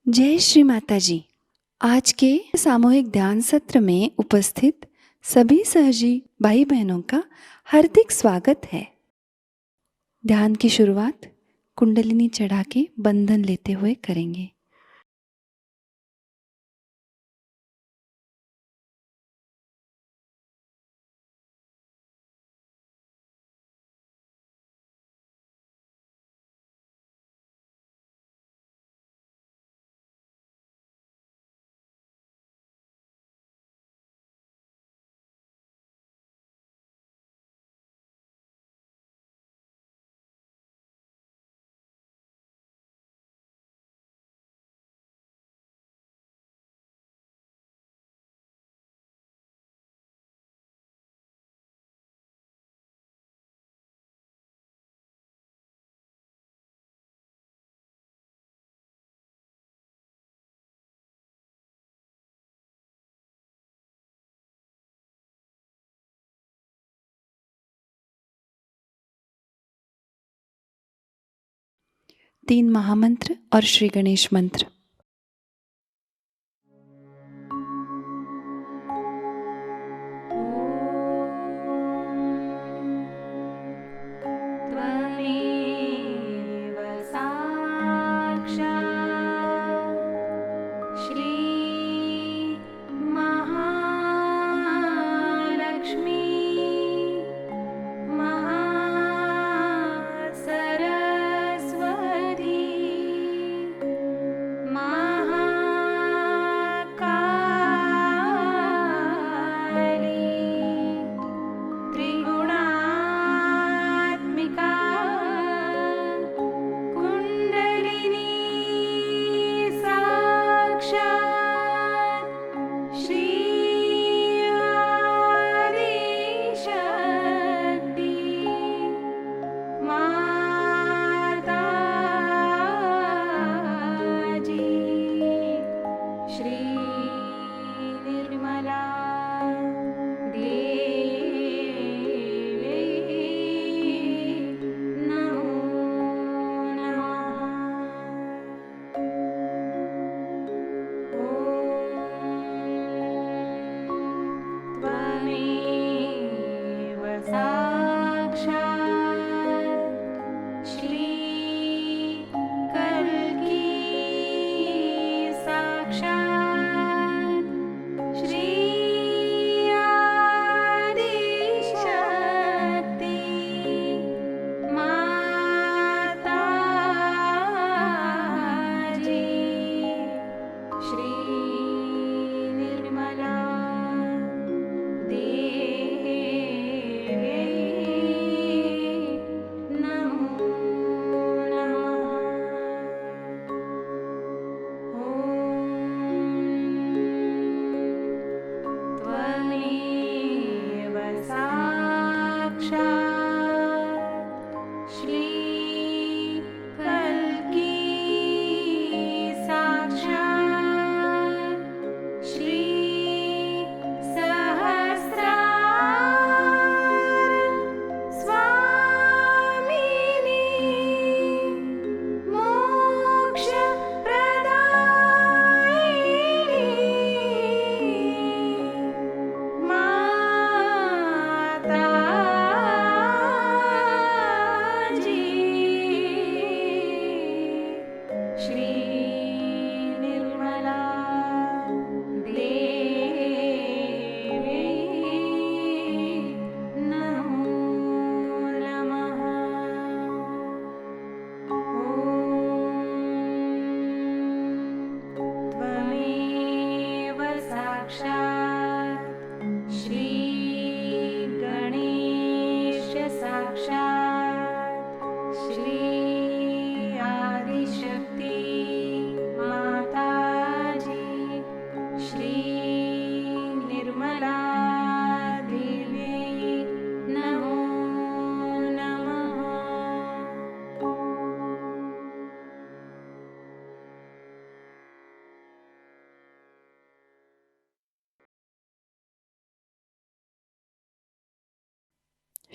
जय श्री माताजी। आज के सामूहिक ध्यान सत्र में उपस्थित सभी सहजी भाई बहनों का हार्दिक स्वागत है। ध्यान की शुरुआत कुंडलिनी चढ़ा के बंधन लेते हुए करेंगे। तीन महामंत्र और श्री गणेश मंत्र।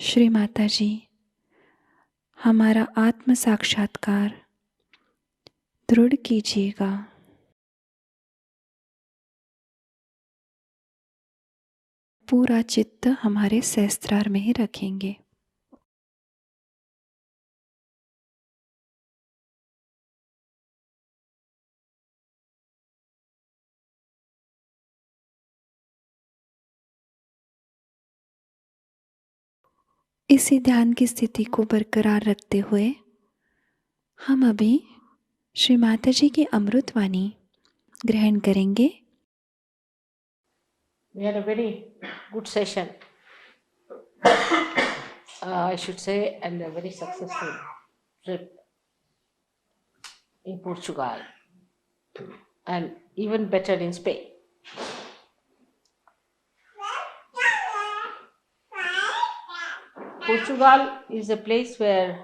श्री माताजी, हमारा आत्म साक्षात्कार दृढ़ कीजिएगा। पूरा चित्त हमारे सहस्त्रार में ही रखेंगे। इसी ध्यान की स्थिति को बरकरार रखते हुए हम अभी श्री माताजी की अमृतवाणी ग्रहण करेंगे। We had a very good session, I should say, and a very successful trip in Portugal, and even better in Spain. Portugal is a place where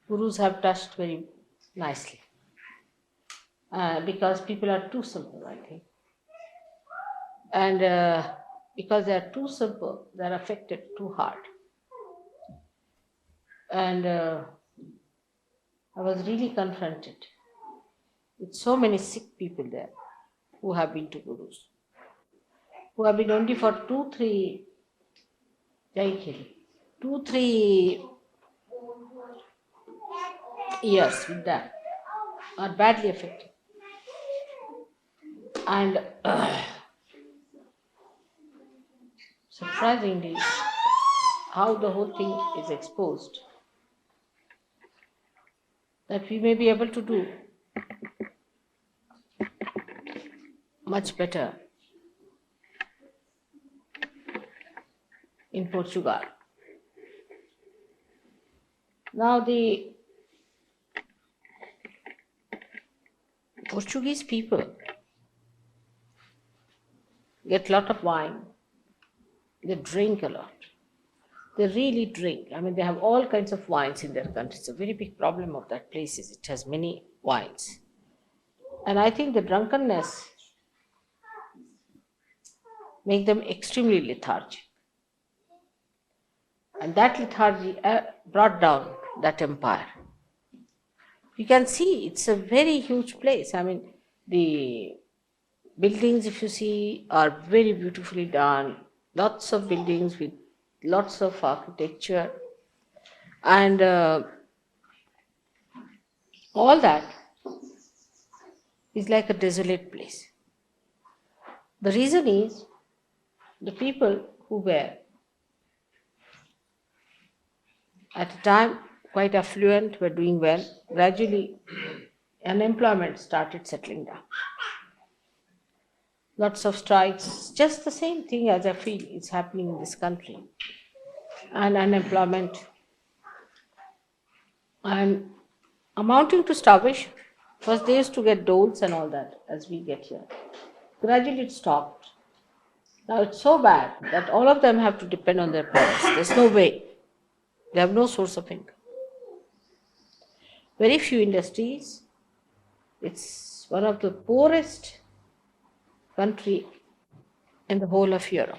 gurus have touched very nicely, because people are too simple, I think. And because they are too simple, they are affected too hard. And I was really confronted with so many sick people there who have been to gurus, who have been only for 2-3 years with that, are badly affected. And surprisingly, how the whole thing is exposed, that we may be able to do much better in Portugal. Now the Portuguese people get a lot of wine, they drink a lot. They really drink. I mean, they have all kinds of wines in their country. It's a very big problem of that place is it has many wines. And I think the drunkenness make them extremely lethargic. And that lethargy brought down that empire. You can see it's a very huge place. I mean, the buildings, if you see, are very beautifully done. Lots of buildings with lots of architecture. And all that is like a desolate place. The reason is the people who were at a time quite affluent, were doing well. Gradually, unemployment started settling down. Lots of strikes, just the same thing as I feel is happening in this country. And unemployment and amounting to starvation. First they used to get doles and all that as we get here. Gradually it stopped. Now it's so bad that all of them have to depend on their parents. There's no way. They have no source of income. Very few industries. It's one of the poorest country in the whole of Europe.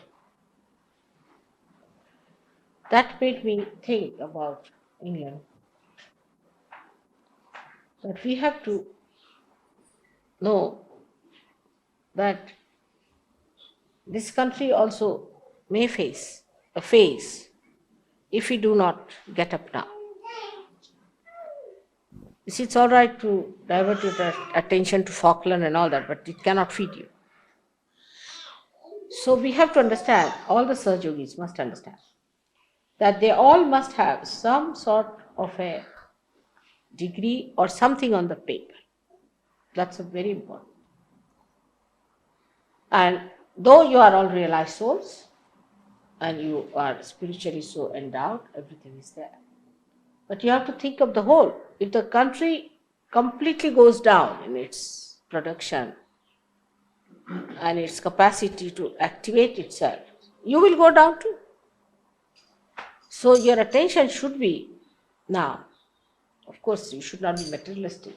That made me think about England. That we have to know that this country also may face a phase if we do not get up now. You see, it's all right to divert your attention to Falkland and all that, but it cannot feed you. So we have to understand, all the Sahajogis must understand, that they all must have some sort of a degree or something on the paper. That's very important. And though you are all realized souls, and you are spiritually so endowed, everything is there. But you have to think of the whole. If the country completely goes down in its production and its capacity to activate itself, you will go down too. So your attention should be now, of course you should not be materialistic,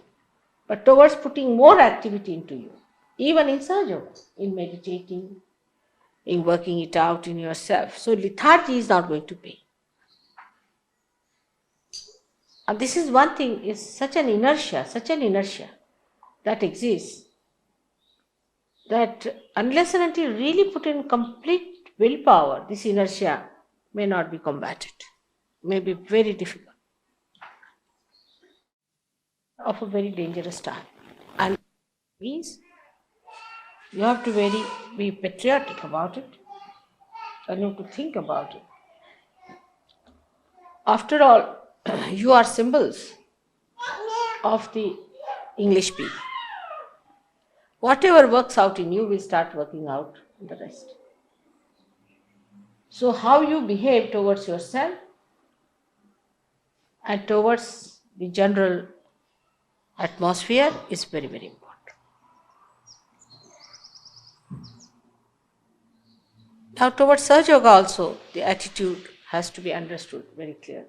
but towards putting more activity into you, even in Sahajayoga, in meditating, in working it out in yourself. So lethargy is not going to pay. And this is one thing, is such an inertia that exists, that unless and until you really put in complete willpower, this inertia may not be combated, may be very difficult, of a very dangerous time. And means you have to be patriotic about it, and you have to think about it. After all, you are symbols of the English people. Whatever works out in you will start working out in the rest. So how you behave towards yourself and towards the general atmosphere is very, very important. Now towards Sahajayoga also, the attitude has to be understood very clearly.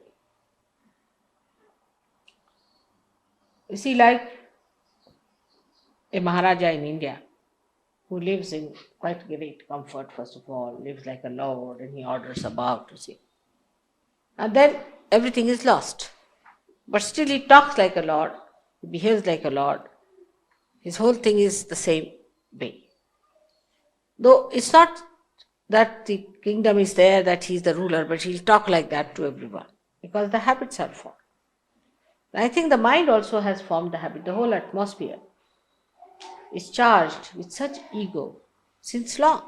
You see, like a Maharaja in India, who lives in quite great comfort, first of all, lives like a lord, and he orders about, you see. And then everything is lost. But still he talks like a lord, he behaves like a lord. His whole thing is the same way. Though it's not that the kingdom is there, that he is the ruler, but he'll talk like that to everyone, because the habits are formed. I think the mind also has formed the habit. The whole atmosphere is charged with such ego since long.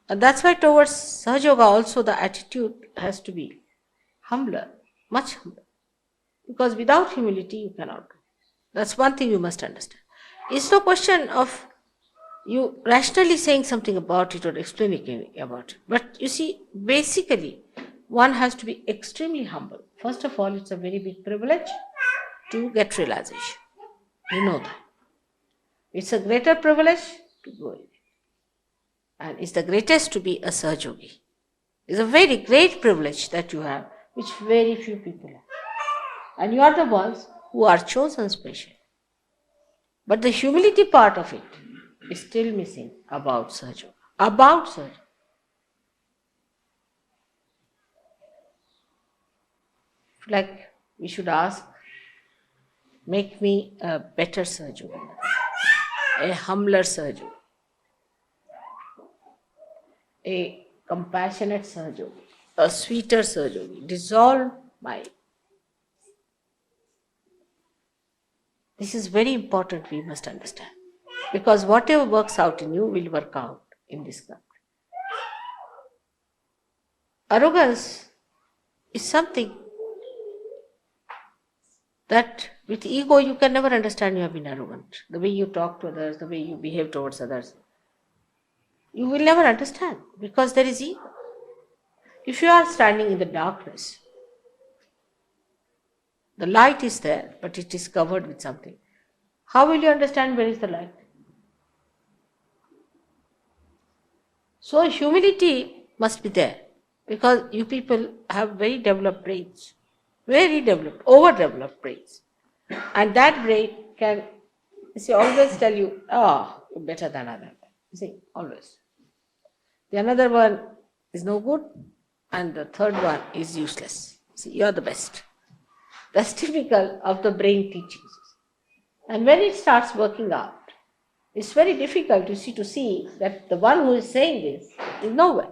And that's why towards Sahajayoga also the attitude has to be humbler, much humbler. Because without humility you cannot do. That's one thing you must understand. It's no question of you rationally saying something about it or explaining about it. But you see, basically, one has to be extremely humble. First of all, it's a very big privilege to get realization. You know that. It's a greater privilege to go in it. And it's the greatest to be a Sahajogi. It's a very great privilege that you have, which very few people have. And you are the ones who are chosen special. But the humility part of it is still missing about Sahajayoga. About Sahajayoga. Like we should ask, make me a better Sahajayogi, a humbler Sahajayogi, a compassionate Sahajayogi, a sweeter Sahajayogi. Dissolve my. This is very important, we must understand. Because whatever works out in you will work out in this country. Arrogance is something that with ego you can never understand you have been arrogant. The way you talk to others, the way you behave towards others, you will never understand because there is ego. If you are standing in the darkness, the light is there, but it is covered with something. How will you understand where is the light? So humility must be there because you people have very developed brains, very developed, overdeveloped brains. And that brain can, you see, always tell you, you're better than another. You see, always. The another one is no good and the third one is useless. See, you're the best. That's typical of the brain teachings. And when it starts working out, it's very difficult to see that the one who is saying this is nowhere.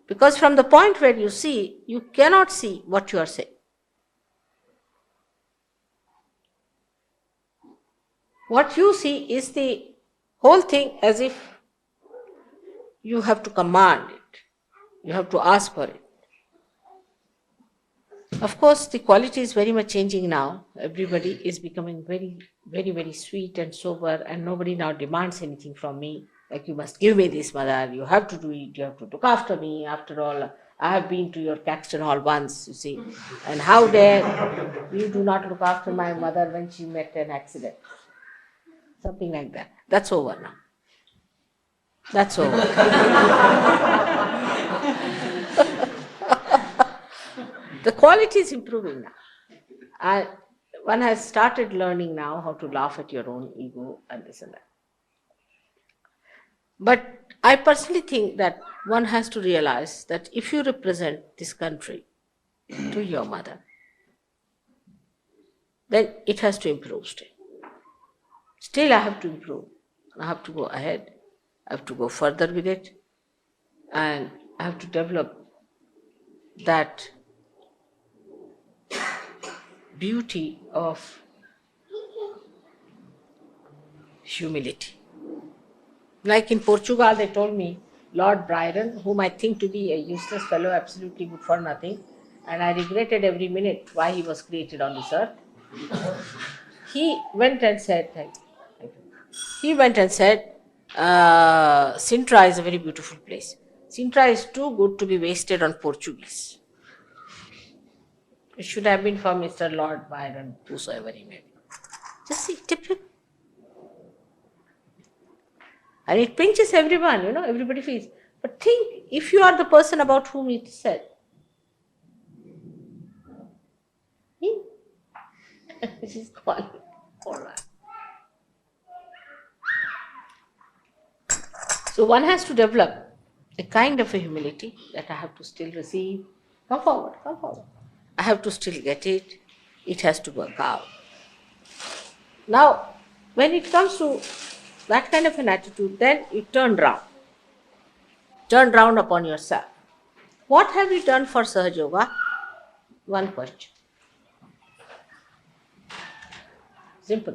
Because from the point where you see, you cannot see what you are saying. What you see is the whole thing as if you have to command it. You have to ask for it. Of course, the quality is very much changing now. Everybody is becoming very, very, very sweet and sober, and nobody now demands anything from me. Like, you must give me this, mother, you have to do it, you have to look after me. After all, I have been to your Caxton Hall once, you see. And how dare you do not look after my mother when she met an accident? Something like that. That's over now. That's over. The quality is improving now. One has started learning now how to laugh at your own ego and this and that. But I personally think that one has to realize that if you represent this country, to your mother, then it has to improve still. Still I have to improve. I have to go ahead. I have to go further with it. And I have to develop that beauty of humility. Like in Portugal, they told me, Lord Byron, whom I think to be a useless fellow, absolutely good for nothing, and I regretted every minute why he was created on this earth. He went and said, thank you. He went and said, Sintra is a very beautiful place. Sintra is too good to be wasted on Portuguese. It should have been for Mr. Lord Byron, whosoever he may be. Just see, tip him. And it pinches everyone, everybody feels. But think, if you are the person about whom it is said, this is called all right. So one has to develop a kind of a humility that I have to still receive. Come forward, come forward. I have to still get it. It has to work out. Now, when it comes to that kind of an attitude, then you turn round. Turn round upon yourself. What have you done for Sahajayoga? One question. Simple.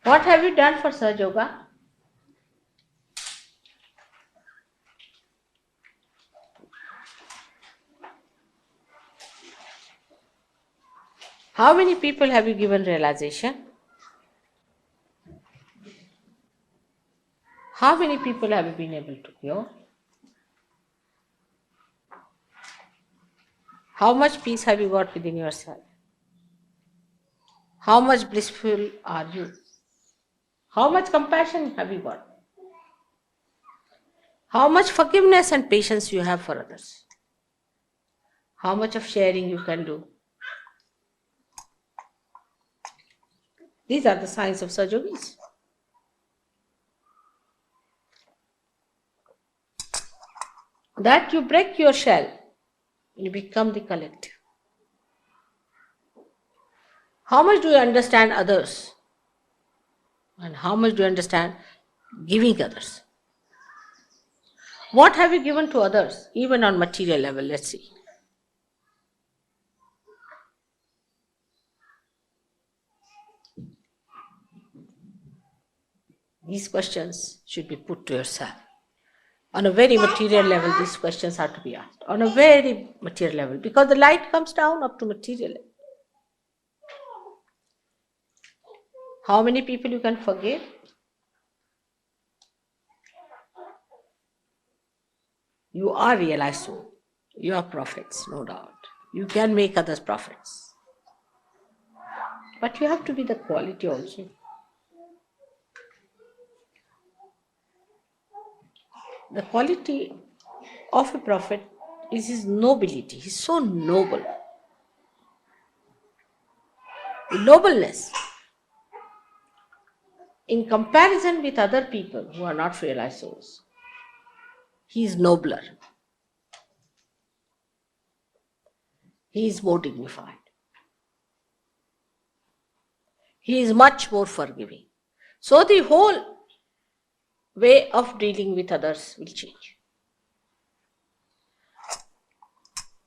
What have you done for Sahajayoga? How many people have you given realization? How many people have you been able to cure? How much peace have you got within yourself? How much blissful are you? How much compassion have you got? How much forgiveness and patience you have for others? How much of sharing you can do? These are the signs of Sahaja-yogis. That you break your shell, you become the collective. How much do you understand others? And how much do you understand giving others? What have you given to others, even on material level? Let's see. These questions should be put to yourself. On a very material level, these questions are to be asked. On a very material level, because the light comes down up to material level. How many people you can forgive? You are realized soul. You are prophets, no doubt. You can make others prophets. But you have to be the quality also. The quality of a prophet is his nobility. He's so noble. The nobleness. In comparison with other people who are not realized souls, he is nobler. He is more dignified. He is much more forgiving. So the whole way of dealing with others will change.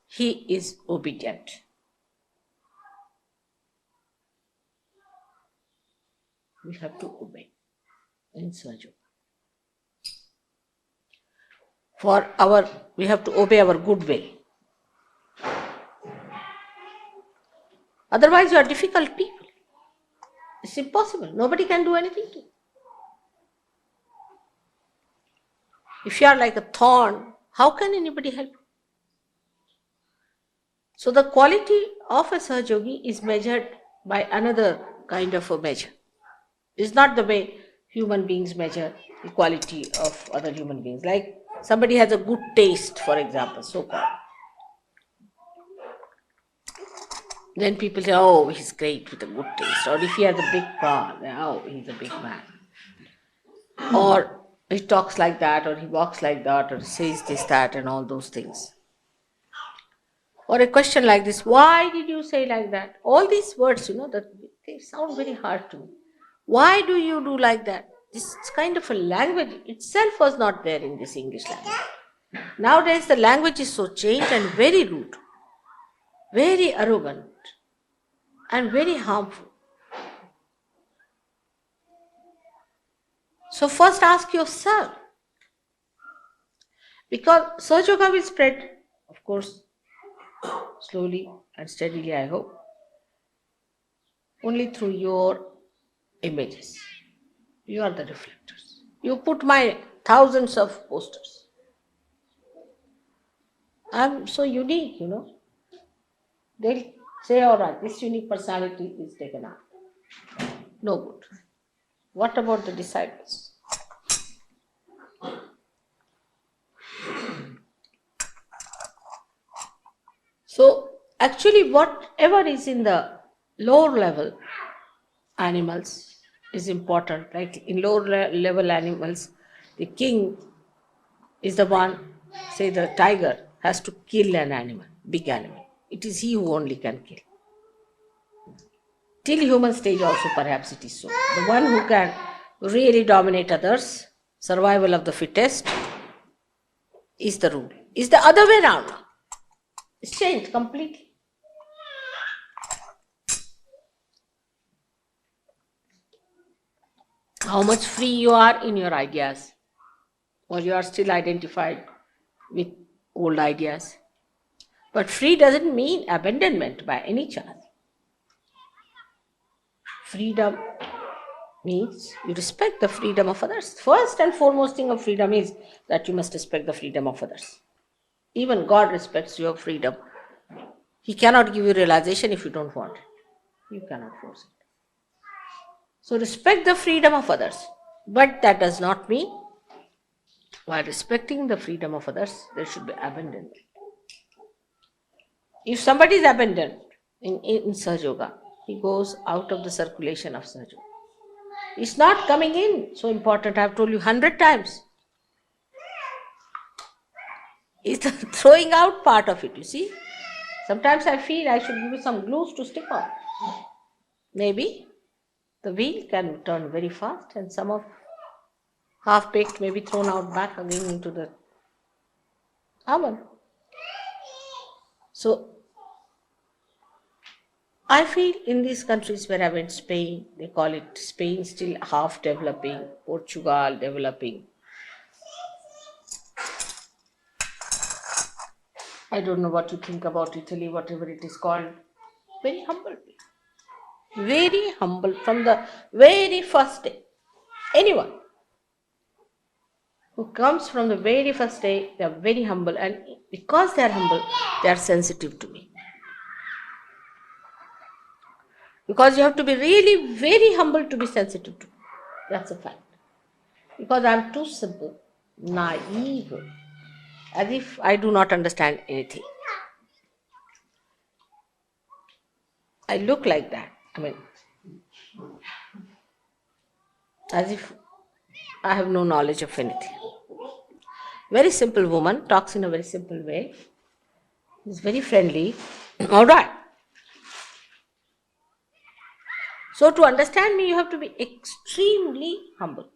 He is obedient. We have to obey in Sahaja. We have to obey our good will. Otherwise, you are difficult people. It's impossible. Nobody can do anything to you. If you are like a thorn, how can anybody help you? So the quality of a Sahajogi is measured by another kind of a measure. It's not the way human beings measure the quality of other human beings. Like somebody has a good taste, for example, so-called. Then people say, oh, he's great with a good taste. Or if he has a big car, oh, he's a big man. Or he talks like that, or he walks like that, or says this, that, and all those things. Or a question like this, why did you say like that? All these words, that they sound very hard to me. Why do you do like that? This kind of a language itself was not there in this English language. Nowadays the language is so changed and very rude, very arrogant, and very harmful. So first ask yourself, because Sahajayoga will spread, of course, slowly and steadily, I hope, only through your images. You are the reflectors. You put my thousands of posters. I'm so unique, They'll say, all right, this unique personality is taken out. No good. What about the disciples? So, actually, whatever is in the lower level animals is important. Like in lower level animals, the king is the one, say the tiger, has to kill an animal, big animal. It is he who only can kill. Till human stage also perhaps it is so. The one who can really dominate others, survival of the fittest, is the rule. Is the other way around now. It's changed completely. How much free you are in your ideas, or you are still identified with old ideas. But free doesn't mean abandonment by any chance. Freedom means you respect the freedom of others. First and foremost thing of freedom is that you must respect the freedom of others. Even God respects your freedom. He cannot give you realization if you don't want it. You cannot force it. So respect the freedom of others. But that does not mean while respecting the freedom of others, there should be abandonment. If somebody is abandoned in Sahajayoga, he goes out of the circulation of Sahajayoga. It's not coming in. So important, I have told you 100 times. It's the throwing out part of it, you see. Sometimes I feel I should give you some glues to stick on. Maybe the wheel can turn very fast and some of half-baked may be thrown out back again into the oven. So, I feel in these countries where I went, Spain, they call it Spain still half developing, Portugal developing. I don't know what you think about Italy, whatever it is called. Very humble people. Very humble from the very first day. Anyone who comes from the very first day, they are very humble, and because they are humble, they are sensitive to me. Because you have to be really very humble to be sensitive to me. That's a fact. Because I am too simple, naive, as if I do not understand anything. I look like that. As if I have no knowledge of anything. Very simple woman, talks in a very simple way, is very friendly. All right. So to understand me, you have to be extremely humble.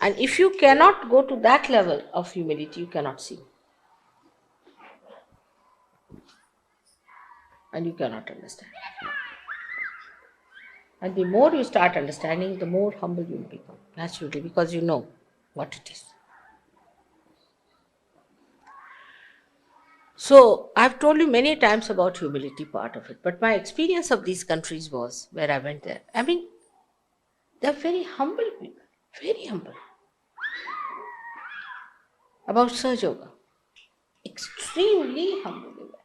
And if you cannot go to that level of humility, you cannot see. And you cannot understand. And the more you start understanding, the more humble you will become, naturally, because you know what it is. So, I've told you many times about humility part of it, but my experience of these countries was, where I went there, they're very humble people, very humble. About Sahajayoga, extremely humble they were.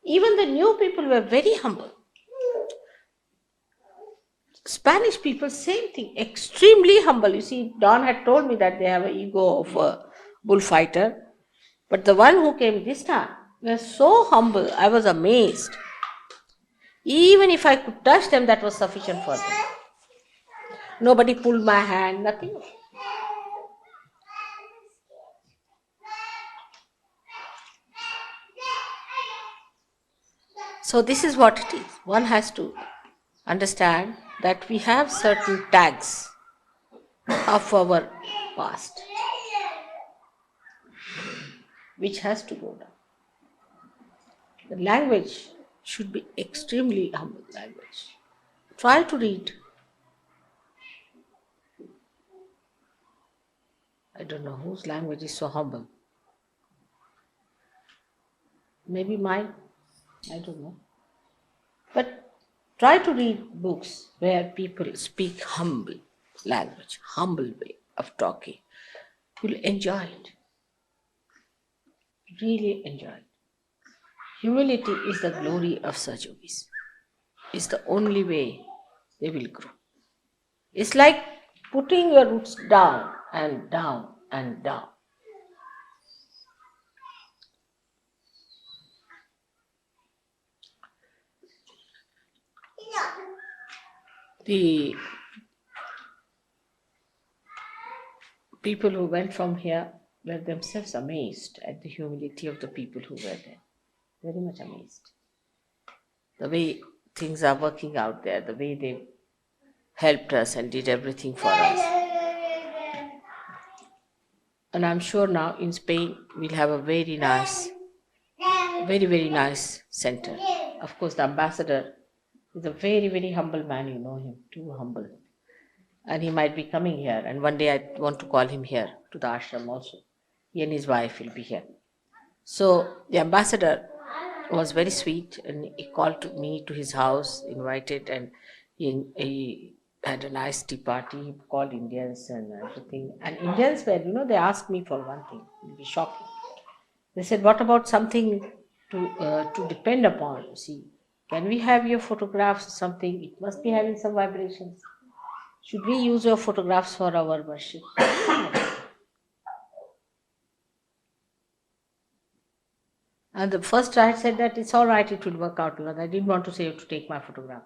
Even the new people were very humble. Spanish people, same thing, extremely humble. You see, Don had told me that they have an ego of a bullfighter, but the one who came this time was so humble, I was amazed. Even if I could touch them, that was sufficient for them. Nobody pulled my hand, nothing. So this is what it is. One has to understand that we have certain tags of our past, which has to go down. The language should be extremely humble language. Try to read. I don't know whose language is so humble. Maybe mine. I don't know. But try to read books where people speak humble language, humble way of talking. You'll enjoy it. Really enjoy it. Humility is the glory of such yogis. It's the only way they will grow. It's like putting your roots down and down and down. The people who went from here were themselves amazed at the humility of the people who were there. Very much amazed. The way things are working out there, the way they helped us and did everything for us. And I'm sure now in Spain we'll have a very nice, very nice center. Of course, the ambassador is a very humble man, you know him, too humble. And he might be coming here, and one day I want to call him here to the ashram also. He and his wife will be here. So the ambassador was very sweet, and he called to me to his house, invited, and he had a nice tea party. He called Indians and everything. And Indians were, they asked me for one thing. It will be shocking. They said, "What about something to depend upon? See, can we have your photographs or something? It must be having some vibrations. Should we use your photographs for our worship?" And the first I said that it's all right, it will work out, because I didn't want to say you to take my photograph.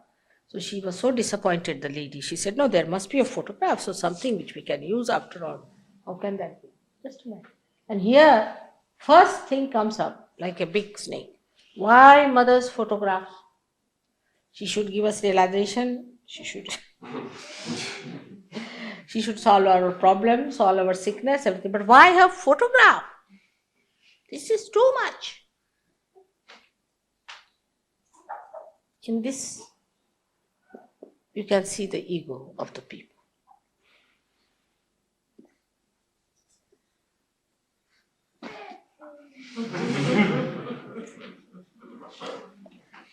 So she was so disappointed, the lady. She said, "No, there must be a photograph, so something which we can use after all. How can that be?" Just a minute. And here, first thing comes up like a big snake. Why mother's photographs? She should give us realization. She should solve our problems, solve our sickness, everything. But why her photograph? This is too much. In this, you can see the ego of the people.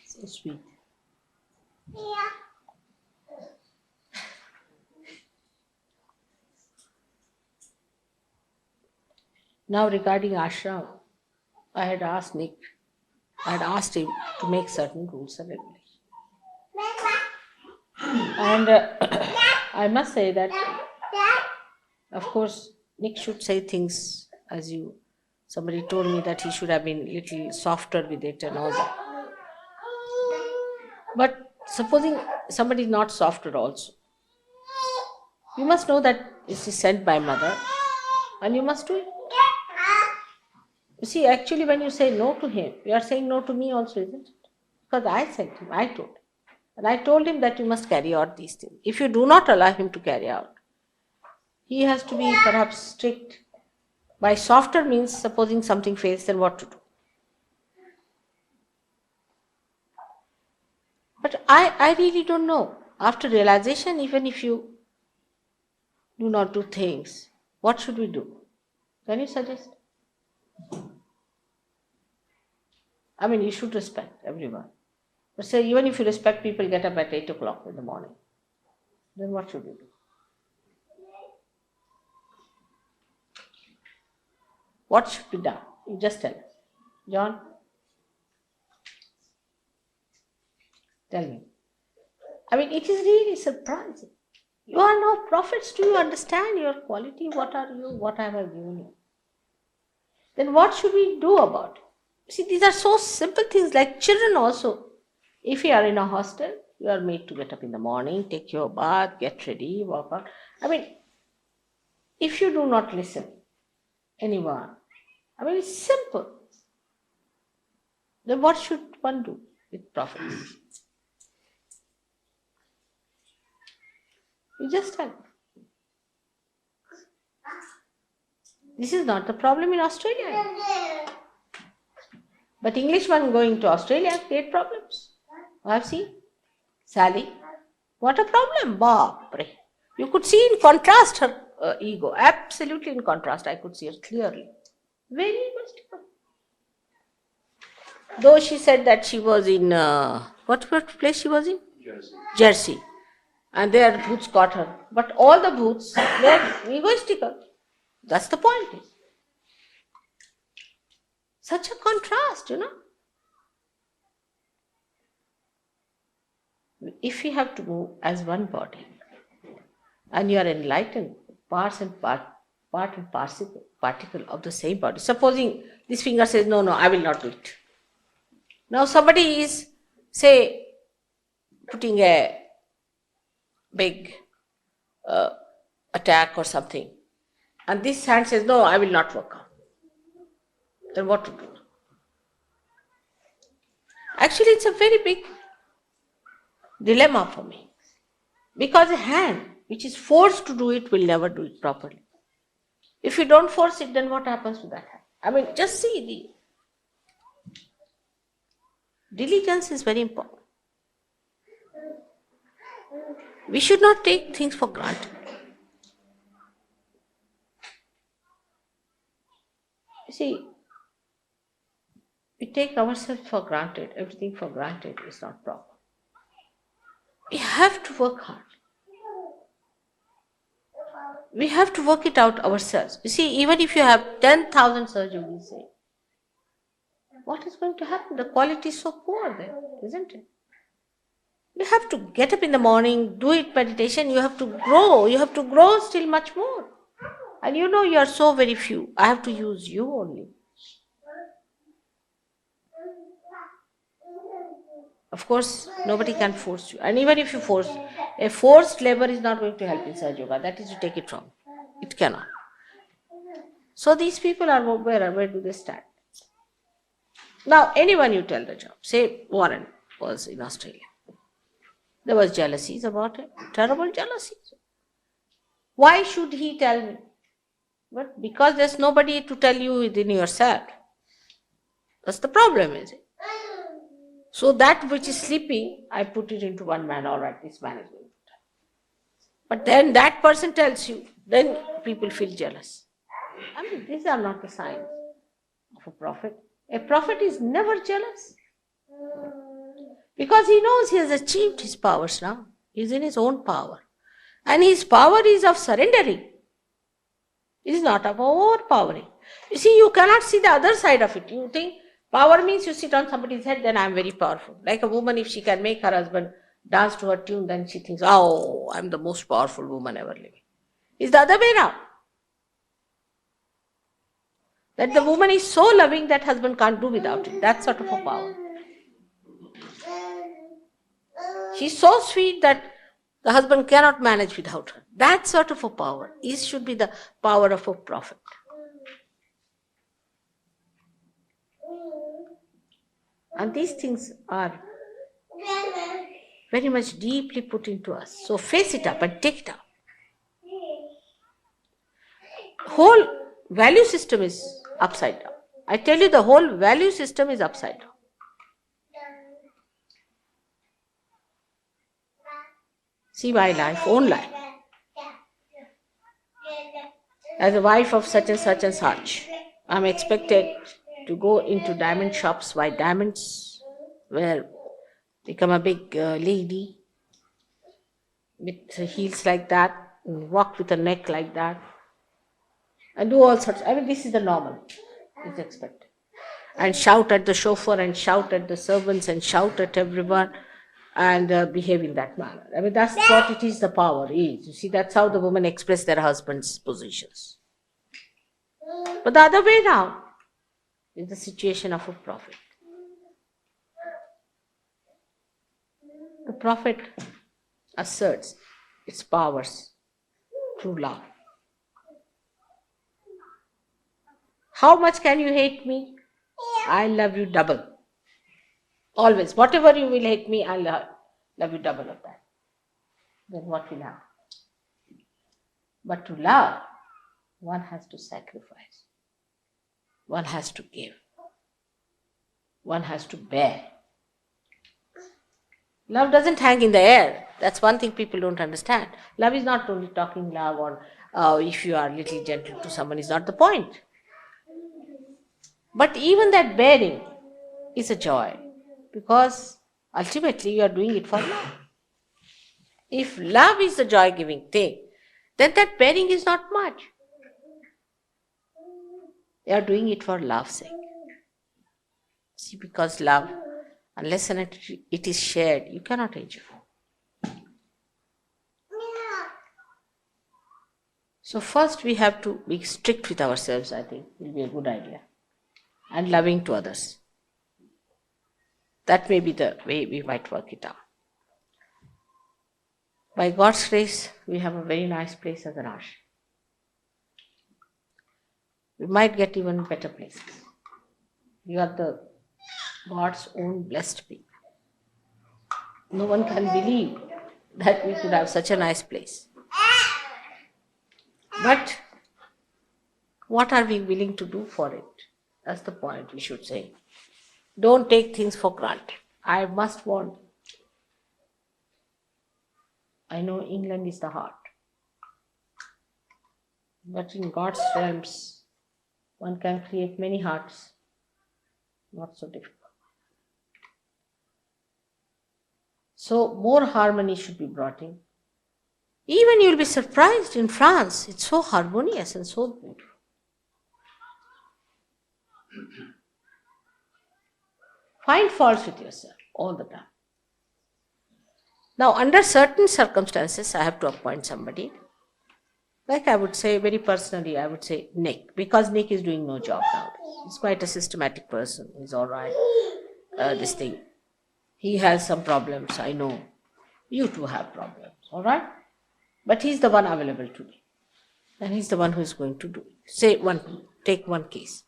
So sweet. Now regarding ashram, I had asked him to make certain rules and regulations. And I must say that, of course, Nick should say things as somebody told me that he should have been a little softer with it and all that. But supposing somebody is not softer also, you must know that this is sent by mother and you must do it. You see, actually when you say no to him, you are saying no to me also, isn't it? Because I sent him, I told him. And I told him that you must carry out these things. If you do not allow him to carry out, he has to be perhaps strict. By softer means supposing something fails, then what to do? But I really don't know. After realization, even if you do not do things, what should we do? Can you suggest? I mean, you should respect everyone. But say, even if you respect people, get up at 8 o'clock in the morning, then what should we do? What should be done? You just tell us. John? Tell me. I mean, it is really surprising. You are now prophets. Do you understand your quality? What are you? What have I given you? Then what should we do about it? See, these are so simple things, like children also. If you are in a hostel, you are made to get up in the morning, take your bath, get ready, walk out. I mean, if you do not listen, anyone, I mean, it's simple. Then what should one do? with prophets. You just tell. This is not the problem in Australia. But Englishmen going to Australia create problems. I have seen. Sally, what a problem, Bapre. You could see in contrast her ego, absolutely in contrast. I could see her clearly. Very egoistical. Though she said that she was in, what place she was in? Jersey. And their boots caught her. But all the boots were egoistical. That's the point. Such a contrast, If you have to move as one body, and you are enlightened, part and particle of the same body. Supposing this finger says, no, I will not do it. Now somebody is, say, putting a big attack or something, and this hand says, no, I will not work out. Then what to do? Actually, it's a very big dilemma for me. Because a hand which is forced to do it will never do it properly. If you don't force it, then what happens to that hand? I mean, just see, the diligence is very important. We should not take things for granted. You see, we take ourselves for granted, everything for granted is not proper. We have to work hard. We have to work it out ourselves. You see, even if you have 10,000 surgeons, say, what is going to happen? The quality is so poor there, isn't it? You have to get up in the morning, do it meditation, you have to grow. You have to grow still much more. And you are so very few. I have to use you only. Of course, nobody can force you. And even if you force, a forced labor is not going to help in Sahajayoga. That is, you take it wrong. It cannot. So these people are where do they stand? Now, anyone you tell the job, say Warren was in Australia. There was jealousies about it, terrible jealousies. Why should he tell me? But because there's nobody to tell you within yourself. That's the problem, is it? So that which is sleeping, I put it into one man. All right, this man is going to tell. But then that person tells you, then people feel jealous. I mean, these are not the signs of a prophet. A prophet is never jealous. Because he knows he has achieved his powers now. He is in his own power. And his power is of surrendering. It is not of overpowering. You see, you cannot see the other side of it. You think power means you sit on somebody's head, then I am very powerful. Like a woman, if she can make her husband dance to her tune, then she thinks, oh, I am the most powerful woman ever living. It's the other way around. That the woman is so loving that husband can't do without it. That sort of a power. She's so sweet that the husband cannot manage without her. That sort of a power should be the power of a prophet. And these things are very much deeply put into us. So face it up and take it up. Whole value system is upside down. I tell you, the whole value system is upside down. See my life, own life. As a wife of such and such and such, I'm expected to go into diamond shops, buy diamonds, become a big lady with heels like that, and walk with a neck like that, and do all sorts. I mean, this is the normal. It's expected. And shout at the chauffeur, and shout at the servants, and shout at everyone, and behave in that manner. I mean, that's what it is, the power is. You see, that's how the women express their husbands' positions. But the other way around is the situation of a prophet. The prophet asserts its powers through love. How much can you hate me? I love you double. Always. Whatever you will hate me, I'll love you double of that. Then what will happen? But to love, one has to sacrifice. One has to give. One has to bear. Love doesn't hang in the air. That's one thing people don't understand. Love is not only talking love or if you are a little gentle to someone is not the point. But even that bearing is a joy because ultimately you are doing it for love. If love is the joy-giving thing, then that bearing is not much. You are doing it for love's sake. See, because love, unless and it is shared, you cannot enjoy. So first we have to be strict with ourselves, I think, will be a good idea. And loving to others. That may be the way we might work it out. By God's grace, we have a very nice place as an ashram. We might get even better places. You are the God's own blessed people. No one can believe that we could have such a nice place. But what are we willing to do for it? That's the point we should say. Don't take things for granted. I must warn. I know England is the heart. But in God's realms, one can create many hearts. Not so difficult. So more harmony should be brought in. Even you'll be surprised in France. It's so harmonious and so beautiful. Find faults with yourself all the time. Now, under certain circumstances, I have to appoint somebody. Like I would say, very personally, I would say Nick, because Nick is doing no job now. He's quite a systematic person. He's all right. This thing. He has some problems, I know. You too have problems, all right? But he's the one available today. And he's the one who is going to do it. Take one case.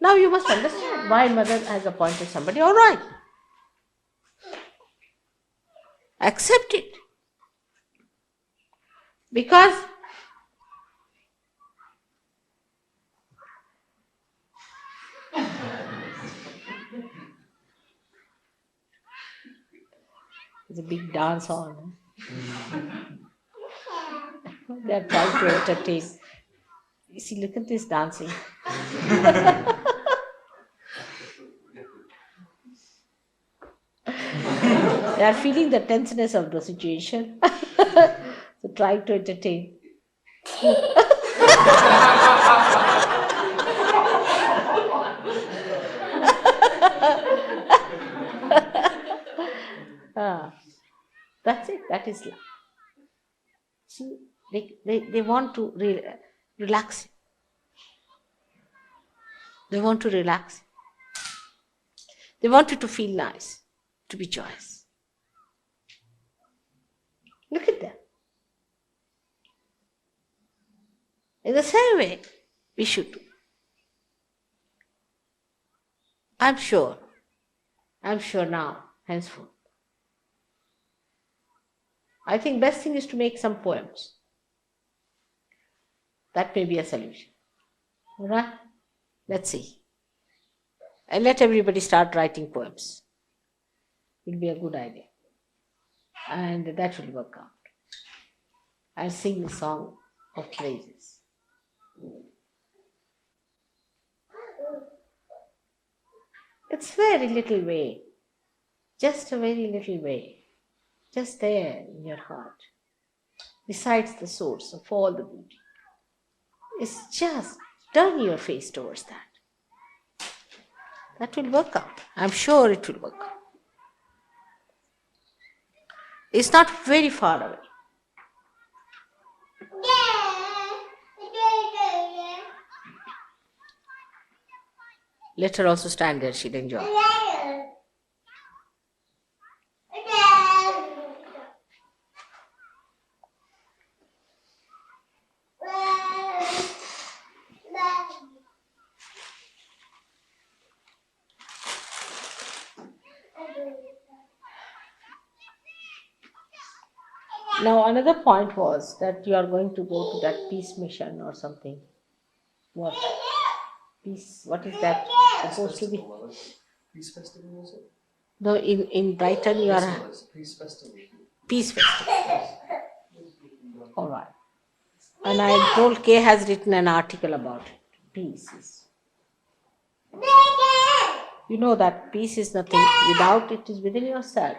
Now you must understand why mother has appointed somebody, all right. Accept it. Because there's a big dance on. They're trying to entertain. You see, look at this dancing. They are feeling the tenseness of the situation. So trying to entertain. That's it. That is love. See, they want to relax. They want to relax. They want you to feel nice, to be joyous. Look at them. In the same way, we should do. I'm sure now, henceforth. I think best thing is to make some poems. That may be a solution. All right? Let's see. And let everybody start writing poems. It will be a good idea. And that will work out. I'll sing the song of praises. It's very little way. Just a very little way. Just there in your heart. Besides the source of all the beauty. It's just turn your face towards that. That will work out. I'm sure it will work out. It's not very far away. Let her also stand there, she'll enjoy. Now another point was that you are going to go to that peace mission or something. What? Peace, what is that supposed to be? Peace Festival was it? No, in Brighton you This are... one is Peace Festival. Peace Festival. Alright. And I am told Kay has written an article about it. Peace is... You know that peace is nothing without, it is within yourself.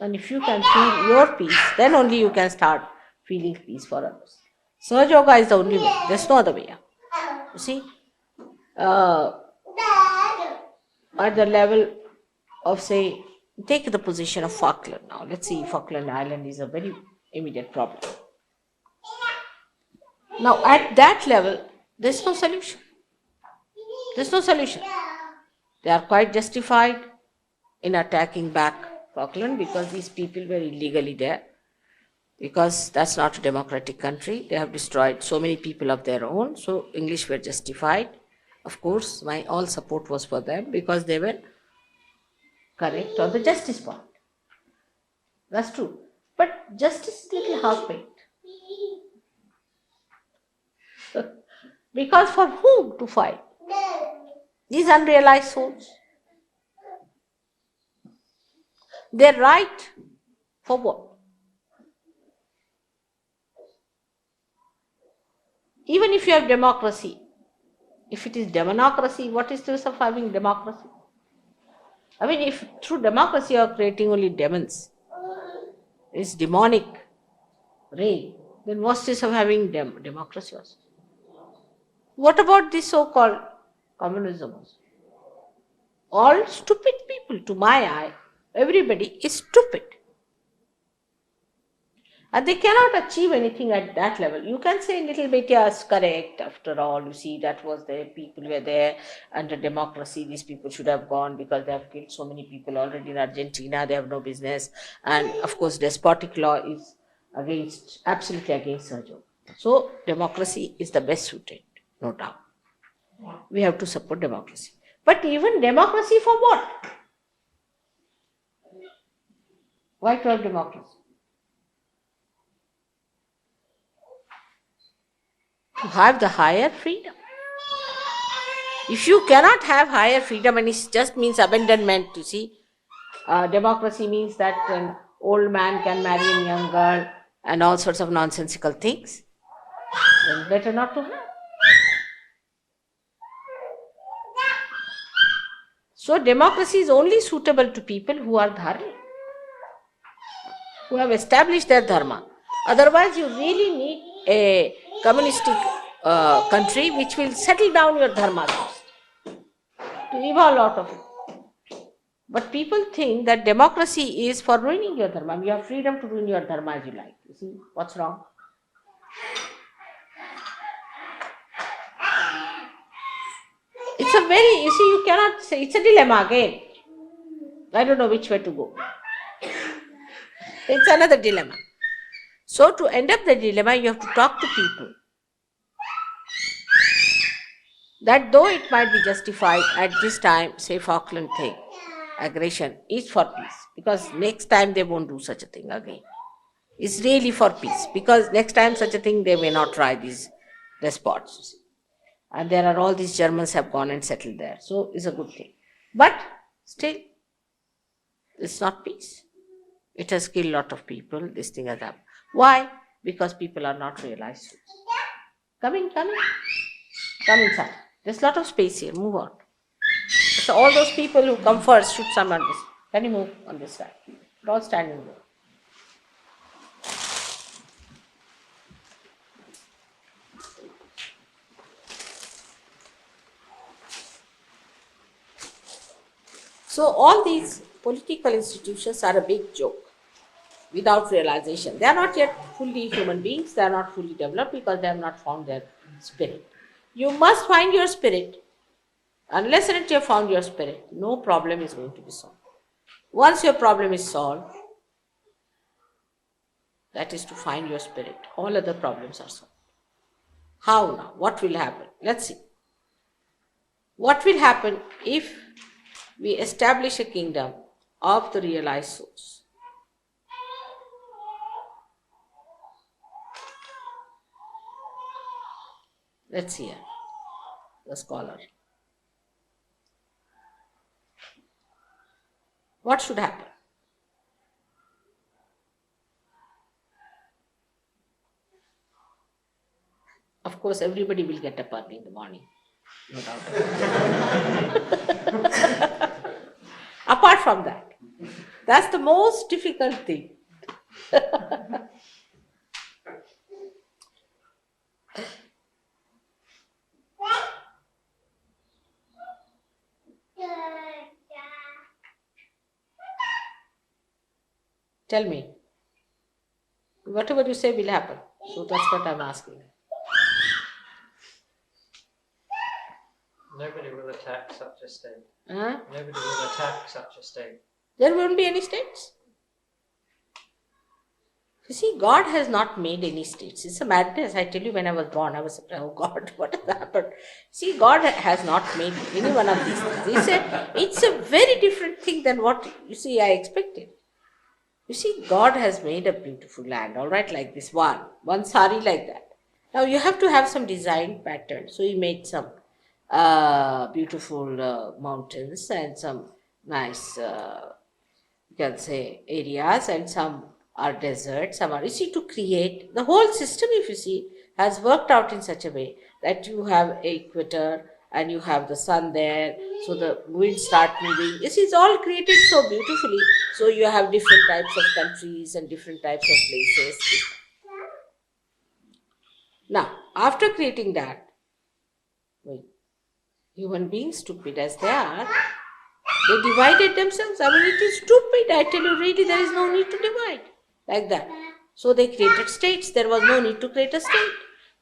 And if you can feel your peace, then only you can start feeling peace for others. Sahajayoga is the only way. There's no other way. You see, at the level of, say, take the position of Falkland now. Let's see, Falkland Island is a very immediate problem. Now, at that level, there's no solution. There's no solution. They are quite justified in attacking back Falkland because these people were illegally there. Because that's not a democratic country. They have destroyed so many people of their own. So English were justified. Of course, my all support was for them because they were correct on the justice point. That's true. But justice is little half-baked. Because for whom to fight? These unrealized souls. Their right for what? Even if you have democracy, if it is democracy, what is the use of having democracy? I mean, if through democracy you are creating only demons, it's demonic reign, then what's the use of having democracy also? What about this so-called communism also? All stupid people, to my eye, everybody is stupid. And they cannot achieve anything at that level. You can say a little bit, yes, correct. After all, you see, that was the people were there under democracy. These people should have gone because they have killed so many people already in Argentina. They have no business. And of course, despotic law is absolutely against Sahajayoga. So, democracy is the best suited, no doubt. We have to support democracy. But even democracy for what? Why to have democracy? To have the higher freedom. If you cannot have higher freedom, and it just means abandonment, you see, democracy means that an old man can marry a young girl and all sorts of nonsensical things, then better not to have. So democracy is only suitable to people who are dharmic, who have established their dharma. Otherwise, you really need a communistic country which will settle down your dharma first, to evolve out of it. But people think that democracy is for ruining your dharma. You have freedom to ruin your dharma as you like. You see, what's wrong? It's a very, you see, you cannot say, it's a dilemma again. I don't know which way to go. It's another dilemma. So to end up the dilemma, you have to talk to people. That though it might be justified at this time, say Falkland thing, aggression is for peace. Because next time they won't do such a thing again. It's really for peace. Because next time such a thing they may not try, these despots. And there are all these Germans have gone and settled there. So it's a good thing. But still, it's not peace. It has killed a lot of people. This thing has happened. Why? Because people are not realized. Come in. Come inside. There's a lot of space here. Move on. So all those people who come first should come on this. Can you move on this side? You're all standing there. So all these political institutions are a big joke without realization. They are not yet fully human beings. They are not fully developed because they have not found their spirit. You must find your spirit. Unless and until you have found your spirit, no problem is going to be solved. Once your problem is solved, that is to find your spirit. All other problems are solved. How now? What will happen? Let's see. What will happen if we establish a kingdom of the realized souls? Let's hear the scholar. What should happen? Of course, everybody will get up early in the morning. No doubt. Apart from that, that's the most difficult thing. Tell me. Whatever you say will happen. So that's what I'm asking. Nobody will attack such a state. Huh? Nobody will attack such a state. There won't be any states. You see, God has not made any states. It's a madness. I tell you, when I was born, I was, oh God, what has happened? See, God has not made any one of these things. It's a very different thing than what, you see, I expected. You see, God has made a beautiful land, all right, like this one sari like that. Now, you have to have some design pattern. So, He made some beautiful mountains and some nice, you can say, areas, and some are deserts, some are, you see, to create the whole system, if you see, has worked out in such a way that you have equator and you have the sun there, so the winds start moving. You see, it's all created so beautifully. So you have different types of countries and different types of places. Now, after creating that, human beings, stupid as they are, they divided themselves. I mean, it is stupid. I tell you, really, there is no need to divide like that. So they created states. There was no need to create a state.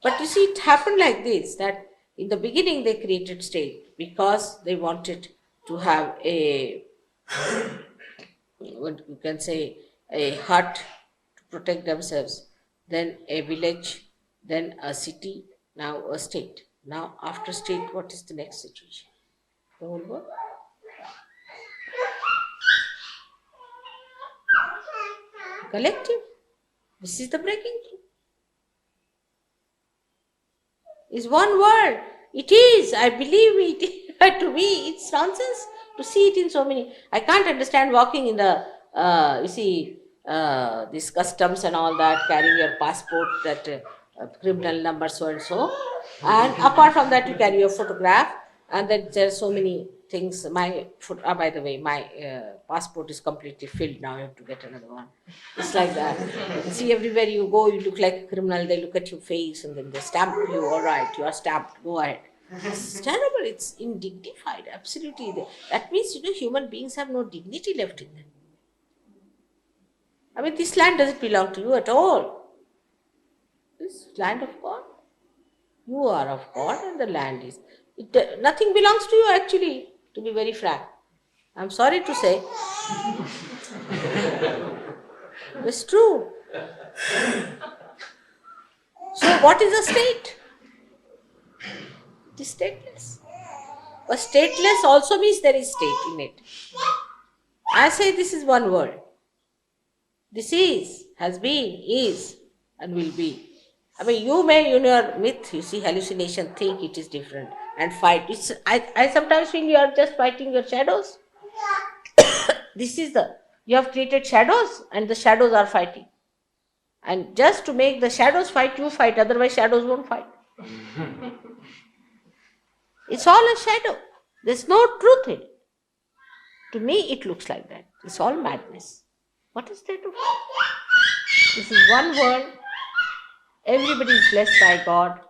But you see, it happened like this, that in the beginning they created state because they wanted to have a, what you can say, a hut to protect themselves, then a village, then a city, now a state. Now, after state, what is the next situation? The whole world. Collective. This is the breaking through. Is one word. It is. I believe it. To me, it's nonsense to see it in so many. I can't understand walking in the, this customs and all that, carrying your passport, that criminal number so and so. And apart from that, you carry your photograph, and then there are so many things. My by the way, my passport is completely filled now. I have to get another one. It's like that. You see, everywhere you go, you look like a criminal. They look at your face and then they stamp you. All right, you are stamped. Go ahead. It's terrible. It's undignified. Absolutely. That means, human beings have no dignity left in them. I mean, this land doesn't belong to you at all. This land of God. You are of God and the land is. Nothing belongs to you actually, to be very frank. I'm sorry to say. It's true. So what is a state? It is stateless. But stateless also means there is state in it. I say this is one word. This is, has been, is, and will be. I mean, you may, in your myth, you see, hallucination, think it is different and fight. I sometimes feel you are just fighting your shadows. This is you have created shadows and the shadows are fighting. And just to make the shadows fight, you fight, otherwise shadows won't fight. It's all a shadow. There's no truth in it. To me, it looks like that. It's all madness. What is there to fight? This is one world. Everybody is blessed by God.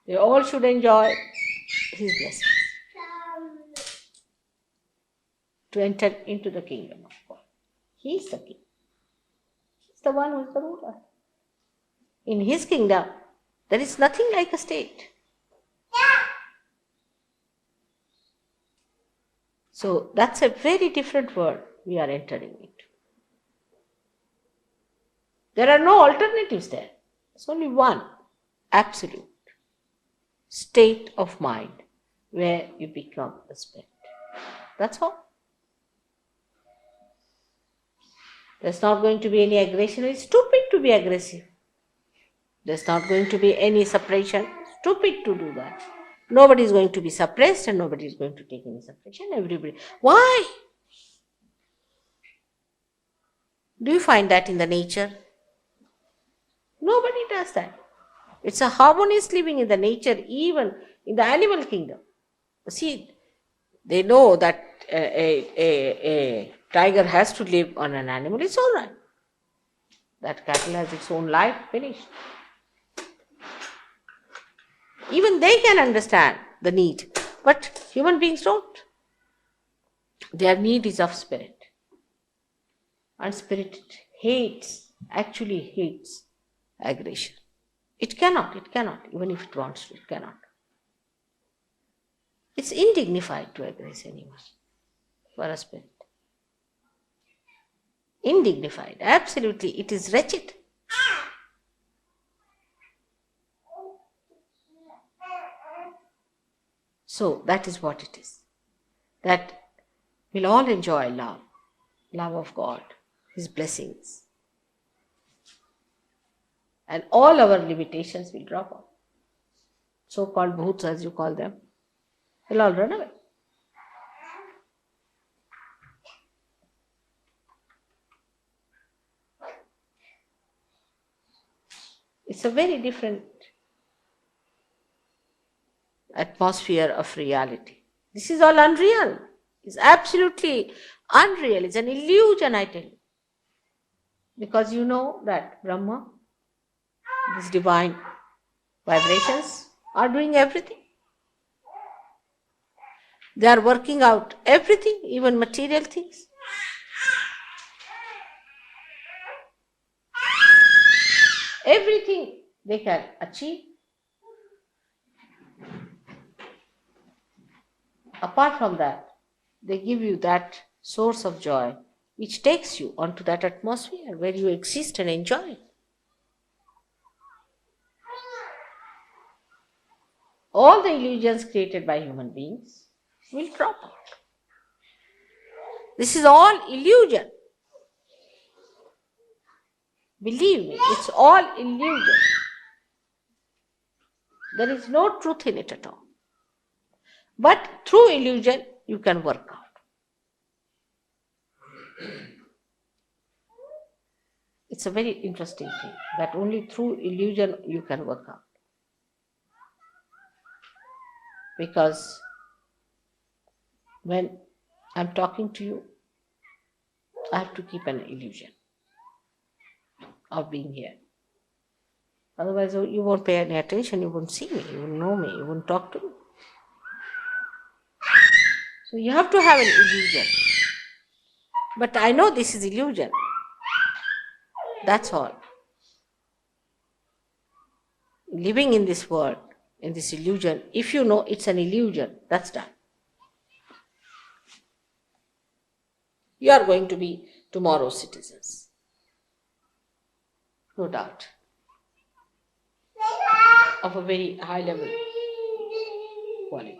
They all should enjoy His blessings. To enter into the kingdom of God. He is the king. He is the one who is the ruler. In His kingdom, there is nothing like a state. So that's a very different world we are entering into. There are no alternatives there. There's only one absolute state of mind where you become a spirit. That's all. There's not going to be any aggression. It's stupid to be aggressive. There's not going to be any separation. stupid to do that. Nobody is going to be suppressed and nobody is going to take any suppression. Everybody. Why? Do you find that in the nature? Nobody does that. It's a harmonious living in the nature, even in the animal kingdom. See, they know that a tiger has to live on an animal. It's all right. That cattle has its own life, finished. Even they can understand the need, but human beings don't. Their need is of spirit. And spirit actually hates aggression. It cannot, even if it wants to, it cannot. It's indignified to aggress anyone for a spirit. Indignified, absolutely, it is wretched. So that is what it is. That we'll all enjoy love of God, His blessings. And all our limitations will drop off. So-called bhuts, as you call them, will all run away. It's a very different atmosphere of reality. This is all unreal. It's absolutely unreal. It's an illusion, I tell you. Because you know that Brahma, these divine vibrations, are doing everything. They are working out everything, even material things. Everything they can achieve. Apart from that, they give you that source of joy which takes you onto that atmosphere where you exist and enjoy. All the illusions created by human beings will drop out. This is all illusion. Believe me, it's all illusion. There is no truth in it at all. But through illusion, you can work out. It's a very interesting thing that only through illusion you can work out. Because when I'm talking to you, I have to keep an illusion of being here. Otherwise, you won't pay any attention, you won't see me, you won't know me, you won't talk to me. So you have to have an illusion. But I know this is illusion. That's all. Living in this world, in this illusion, if you know it's an illusion, that's done. You are going to be tomorrow's citizens. No doubt. Of a very high level quality.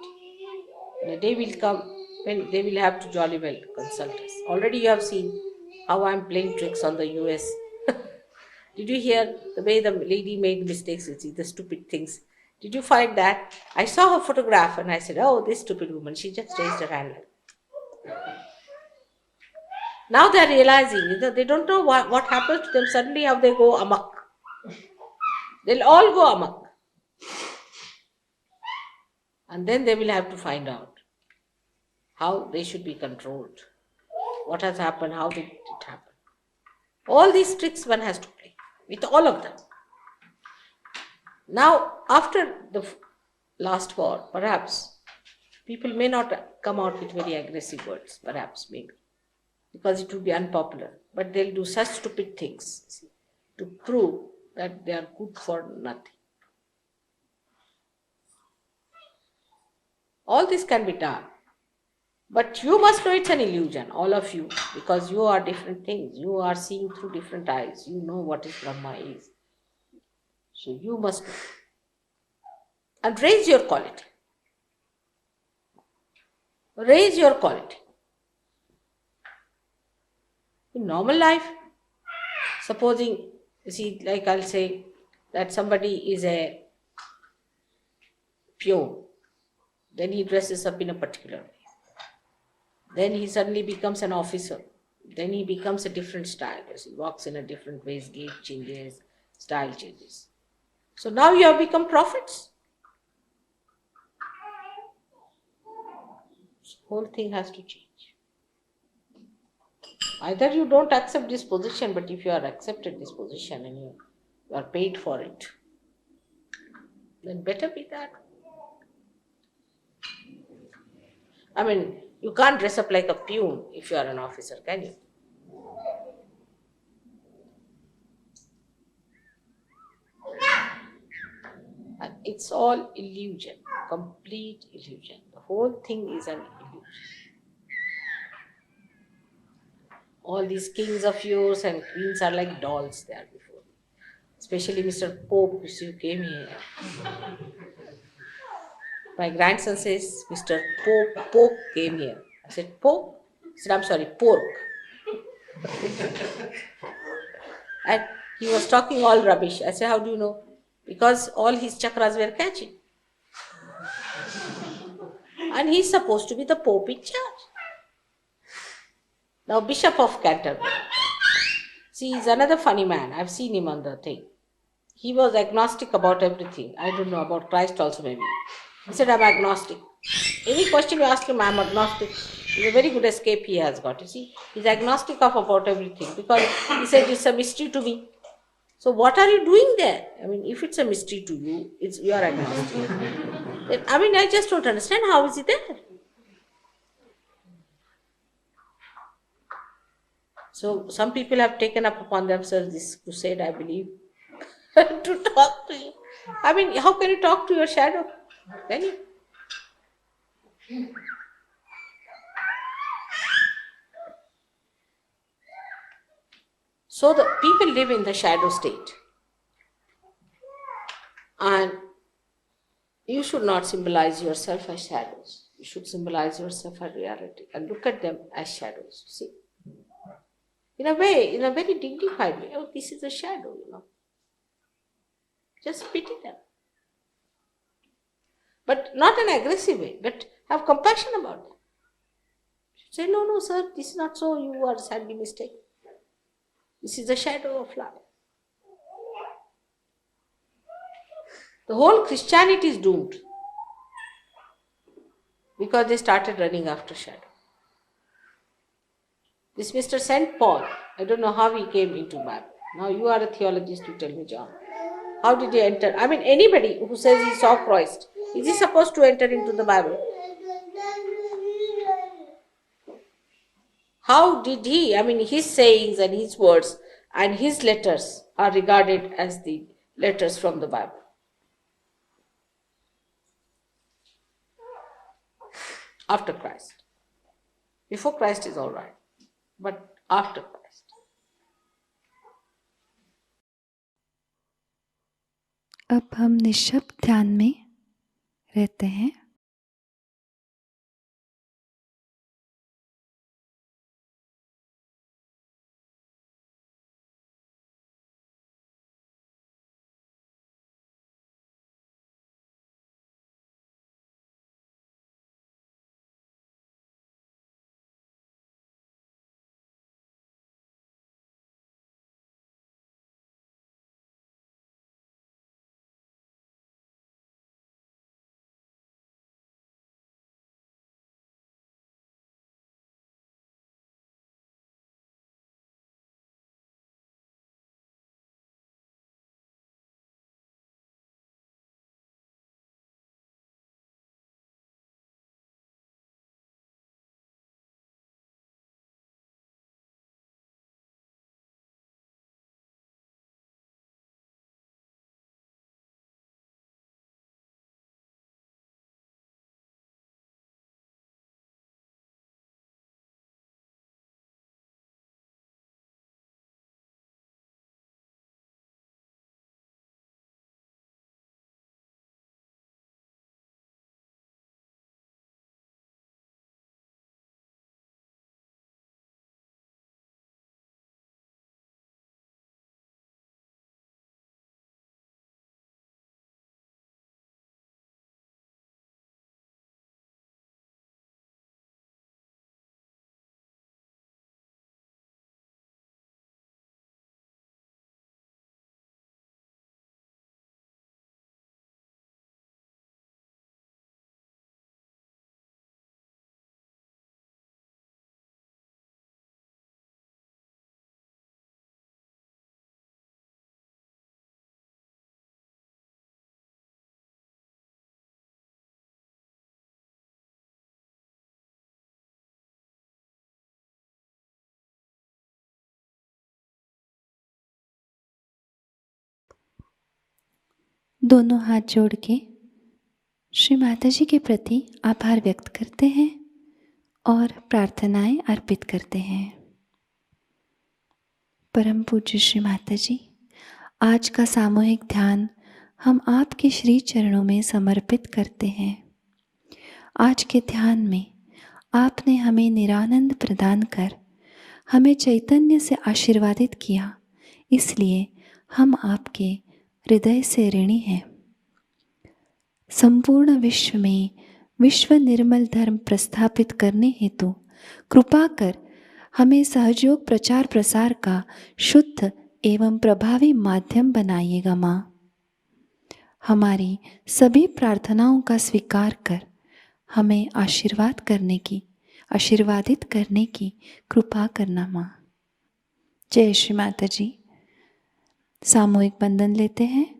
And a day will come when they will have to jolly well consult us. Already you have seen how I am playing tricks on the US. Did you hear the way the lady made mistakes, the stupid things? Did you find that? I saw her photograph and I said, oh, this stupid woman, she just raised her hand. Now they are realizing, they don't know what happens to them. Suddenly how they go amok. They'll all go amok. And then they will have to find out how they should be controlled. What has happened, how did it happen. All these tricks one has to play with all of them. Now, after the last war, perhaps, people may not come out with very aggressive words, perhaps, maybe, because it would be unpopular. But they'll do such stupid things to prove that they are good for nothing. All this can be done. But you must know it's an illusion, all of you, because you are different things. You are seeing through different eyes. You know what is Brahma is. So you must know. And raise your quality. Raise your quality. In normal life, supposing, you see, like I'll say that somebody is a peon. Then he dresses up in a particular way. Then he suddenly becomes an officer. Then he becomes a different style. As he walks in a different way, his gait changes, style changes. So now you have become prophets. So whole thing has to change. Either you don't accept this position, but if you are accepted this position and you are paid for it, then better be that. I mean, you can't dress up like a peon if you are an officer, can you? And it's all illusion, complete illusion. The whole thing is an illusion. All these kings of yours and queens are like dolls there before me. Especially Mr. Pope, who came here. My grandson says, Mr. Pope came here. I said, Pope? He said, I'm sorry, pork. And he was talking all rubbish. I said, how do you know? Because all his chakras were catching. And he's supposed to be the Pope in charge. Now, Bishop of Canterbury. See, he's another funny man. I've seen him on the thing. He was agnostic about everything. I don't know, about Christ also maybe. He said, I'm agnostic. Any question you ask him, I'm agnostic. It's a very good escape he has got. You see, he's agnostic of about everything because he said it's a mystery to me. So what are you doing there? I mean, if it's a mystery to you, you are agnostic. I mean, I just don't understand how is he there. So some people have taken up upon themselves this crusade, I believe, to talk to you. I mean, how can you talk to your shadow? Can you? So the people live in the shadow state. And you should not symbolize yourself as shadows. You should symbolize yourself as reality and look at them as shadows. See? In a way, in a very dignified way. Oh, this is a shadow, Just pity them. But not an aggressive way, but have compassion about them. Say, no, sir, this is not so. You are sadly mistaken. This is the shadow of life. The whole Christianity is doomed because they started running after shadow. This Mr. St. Paul, I don't know how he came into Bible. Now you are a theologist, you tell me, John. How did he enter? I mean, anybody who says he saw Christ, is he supposed to enter into the Bible? How did he? I mean, his sayings and his words and his letters are regarded as the letters from the Bible. After Christ. Before Christ is all right, but after Christ. अब हम निःशब्द ध्यान में रहते हैं। दोनों हाथ जोड़ के श्री माताजी के प्रति आभार व्यक्त करते हैं और प्रार्थनाएं अर्पित करते हैं। परम पूज्य श्री माताजी, आज का सामूहिक ध्यान हम आपके श्री चरणों में समर्पित करते हैं। आज के ध्यान में आपने हमें निरानंद प्रदान कर हमें चैतन्य से आशीर्वादित किया, इसलिए हम आपके हृदय से ऋणी हैं। संपूर्ण विश्व में विश्व निर्मल धर्म प्रस्थापित करने हेतु कृपा कर हमें सहयोग प्रचार प्रसार का शुद्ध एवं प्रभावी माध्यम बनाइएगा माँ। हमारी सभी प्रार्थनाओं का स्वीकार कर हमें आशीर्वादित करने की कृपा करना माँ। जय श्री माता जी। सामूहिक बंधन लेते हैं।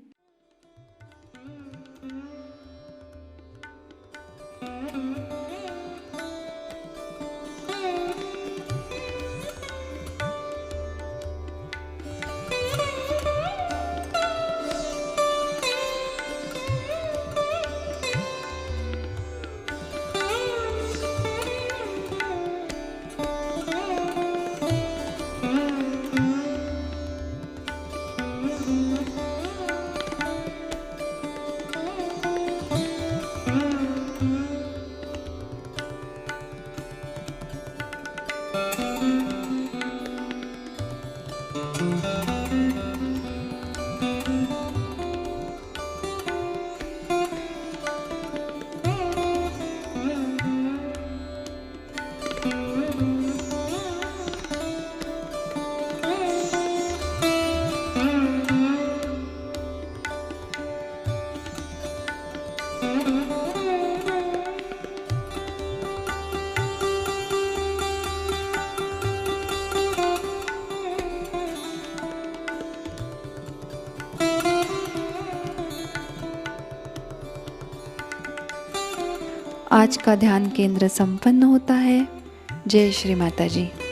आज का ध्यान केंद्र संपन्न होता है। जय श्री माता जी।